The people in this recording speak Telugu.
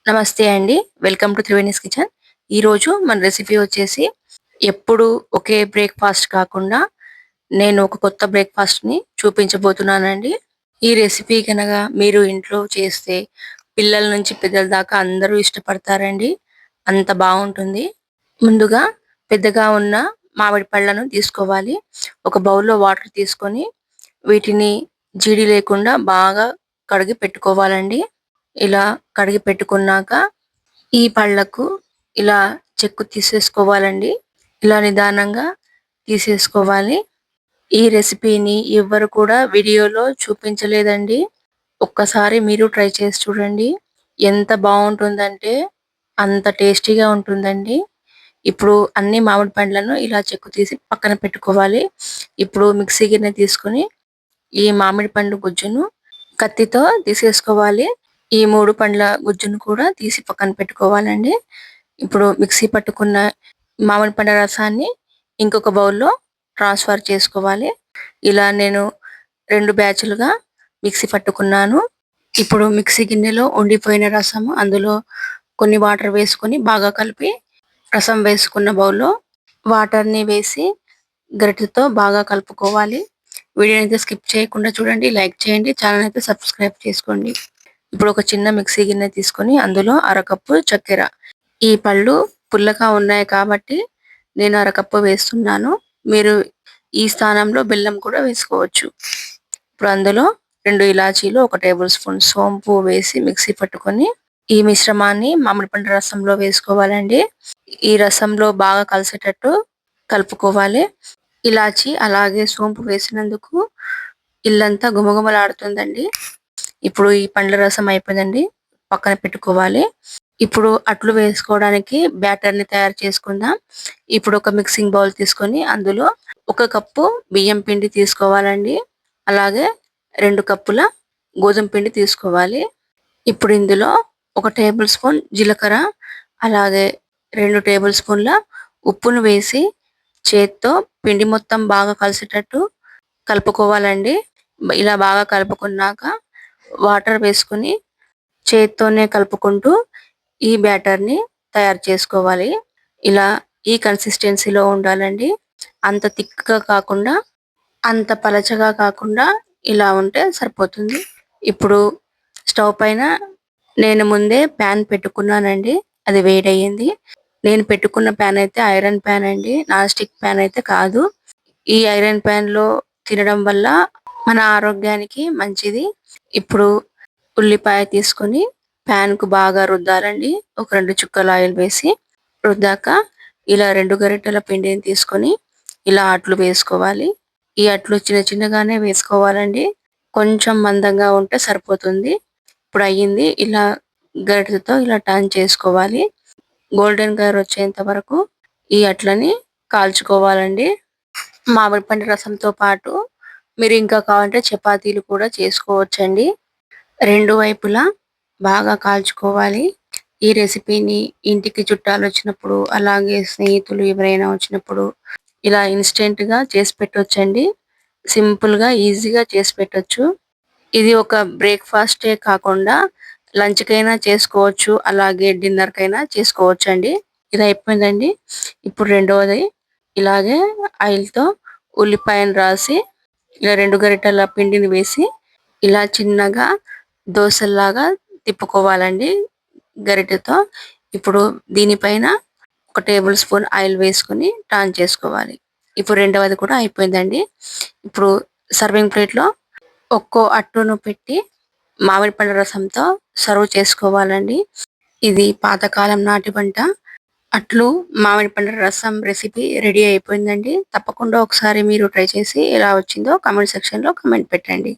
నమస్తే అండి. Welcome to Triveni's kitchen. ఈరోజు మన రెసిపీ వచ్చేసి ఎప్పుడు ఒకే బ్రేక్‌ఫాస్ట్ కాకుండా నేను ఒక కొత్త బ్రేక్‌ఫాస్ట్‌ని చూపించబోతున్నానండి. ఈ రెసిపీ గనక మీరు ఇంట్లో చేస్తే పిల్లల నుంచి పెద్దల దాకా అందరూ ఇష్టపడతారండి. అంత బావుంటుంది. ముందుగా పెద్దగా ఉన్న మామిడి పళ్ళను తీసుకోవాలి. ఒక బౌల్‌లో వాటర్ తీసుకొని వీటిని జీడి లేకుండా బాగా కడిగి పెట్టుకోవాలండి. ఇలా కడిగి పెట్టుకున్నాక ఈ పళ్ళకు ఇలా చెక్కు తీసేసుకోవాలండి. ఇలా నిదానంగా తీసేసుకోవాలి. ఈ రెసిపీని ఎవ్వరు కూడా వీడియోలో చూపించలేదండి. ఒక్కసారి మీరు ట్రై చేసి చూడండి. ఎంత బావుంటుందంటే అంత టేస్టీగా ఉంటుందండి. ఇప్పుడు అన్ని మామిడి పండ్లను ఇలా చెక్కు తీసి పక్కన పెట్టుకోవాలి. ఇప్పుడు మిక్సీ గిన్నె తీసుకొని ఈ మామిడి పండు గుజ్జును కత్తితో తీసేసుకోవాలి. ఈ 3 పండ్ల గుజ్జును కూడా తీసి పక్కన పెట్టుకోవాలండి. ఇప్పుడు మిక్సీ పట్టుకున్న మామిడి పండ్ల రసాన్ని ఇంకొక బౌల్‌లో ట్రాన్స్‌ఫర్ చేసుకోవాలి. ఇలా నేను 2 బ్యాచులుగా మిక్సీ పట్టుకున్నాను. ఇప్పుడు మిక్సీ గిన్నెలో ఉండిపోయిన రసము అందులో కొన్ని వాటర్ వేసుకొని బాగా కలిపి రసం వేసుకున్న బౌల్‌లో వాటర్‌ని వేసి గరిటెతో బాగా కలుపుకోవాలి. వీడియోనైతే స్కిప్ చేయకుండా చూడండి. లైక్ చేయండి. ఛానెల్ అయితే సబ్స్క్రైబ్ చేసుకోండి. ఇప్పుడు ఒక చిన్న మిక్సీ గిన్నె తీసుకొని అందులో అరకప్పు చక్కెర. ఈ పళ్ళు పుల్లగా ఉన్నాయి కాబట్టి నేను అరకప్పు వేస్తున్నాను. మీరు ఈ స్థానంలో బెల్లం కూడా వేసుకోవచ్చు. ఇప్పుడు అందులో 2 ఇలాచీలు, 1 టేబుల్ స్పూన్ సోంపు వేసి మిక్సీ పట్టుకొని ఈ మిశ్రమాన్ని మామిడి పండు రసంలో వేసుకోవాలండి. ఈ రసంలో బాగా కలిసేటట్టు కలుపుకోవాలి. ఇలాచి అలాగే సోంపు వేసినందుకు ఇల్లంతా గుమగుమలాడుతుందండి. ఇప్పుడు ఈ పండ్ల రసం అయిపోయిందండి. పక్కన పెట్టుకోవాలి. ఇప్పుడు అట్లు వేసుకోవడానికి బ్యాటర్‌ని తయారు చేసుకుందాం. ఇప్పుడు ఒక మిక్సింగ్ బౌల్ తీసుకొని అందులో 1 కప్పు బియ్యం పిండి తీసుకోవాలండి. అలాగే 2 కప్పుల గోధుమ పిండి తీసుకోవాలి. ఇప్పుడు ఇందులో 1 టేబుల్ స్పూన్ జీలకర్ర, అలాగే 2 టేబుల్ స్పూన్ల ఉప్పును వేసి చేత్తో పిండి మొత్తం బాగా కలిసేటట్టు కలుపుకోవాలండి. ఇలా బాగా కలుపుకున్నాక వాటర్ వేసుకొని చేత్తోనే కలుపుకుంటూ ఈ బ్యాటర్‌ని తయారు చేసుకోవాలి. ఇలా ఈ కన్సిస్టెన్సీలో ఉండాలండి. అంత థిక్‌గా కాకుండా, అంత పలచగా కాకుండా ఇలా ఉంటే సరిపోతుంది. ఇప్పుడు స్టవ్ పైన నేను ముందే పాన్ పెట్టుకున్నానండి. అది వేడయ్యింది. నేను పెట్టుకున్న పాన్ అయితే ఐరన్ పాన్ అండి. నాన్ స్టిక్ పాన్ అయితే కాదు. ఈ ఐరన్ పాన్‌లో తినడం వల్ల మన ఆరోగ్యానికి మంచిది. ఇప్పుడు ఉల్లిపాయ తీసుకొని పాన్‌కు బాగా రుద్దాలండి. ఒక 2 చుక్కల ఆయిల్ వేసి రుద్దాక ఇలా 2 గరిటెల పిండిని తీసుకొని ఇలా అట్లు వేసుకోవాలి. ఈ అట్లు చిన్న చిన్నగానే వేసుకోవాలండి. కొంచెం మందంగా ఉంటే సరిపోతుంది. ఇప్పుడు అయ్యింది. ఇలా గరిటెతో ఇలా టర్న్ చేసుకోవాలి. గోల్డెన్ కలర్ వచ్చేంత వరకు ఈ అట్లని కాల్చుకోవాలండి. మామిడి పండు రసంతో పాటు మీరు ఇంకా కావాలంటే చపాతీలు కూడా చేసుకోవచ్చండి. 2 వైపులా బాగా కాల్చుకోవాలి. ఈ రెసిపీని ఇంటికి చుట్టాలొచ్చినప్పుడు, అలాగే స్నేహితులు ఎవరైనా వచ్చినప్పుడు ఇలా ఇన్‌స్టంట్‌గా చేసి పెట్టొచ్చండి. సింపుల్‌గా, ఈజీగా చేసి పెట్టొచ్చు. ఇది ఒక బ్రేక్‌ఫాస్టే కాకుండా లంచ్‌కైనా చేసుకోవచ్చు. అలాగే డిన్నర్‌కైనా చేసుకోవచ్చండి. ఇది అయిపోయిందండి. ఇప్పుడు రెండవది ఇలాగే ఆయిల్‌తో ఉల్లిపాయను రాసి ఇలా 2 గరిటెల పిండిని వేసి ఇలా చిన్నగా దోసల్లాగా తిప్పుకోవాలండి గరిటెతో. ఇప్పుడు దీనిపైన 1 టేబుల్ స్పూన్ ఆయిల్ వేసుకొని టర్న్ చేసుకోవాలి. ఇప్పుడు రెండవది కూడా అయిపోయిందండి. ఇప్పుడు సర్వింగ్ ప్లేట్‌లో ఒక్కో అట్టును పెట్టి మామిడి పండు రసంతో సర్వ్ చేసుకోవాలండి. ఇది పాతకాలం నాటి వంట. అట్లు మామిడి పండు రసం రెసిపీ రెడీ అయిపోయిందండి. తప్పకుండా ఒకసారి మీరు ట్రై చేసి ఎలా వచ్చిందో కామెంట్ సెక్షన్‌లో కామెంట్ పెట్టండి.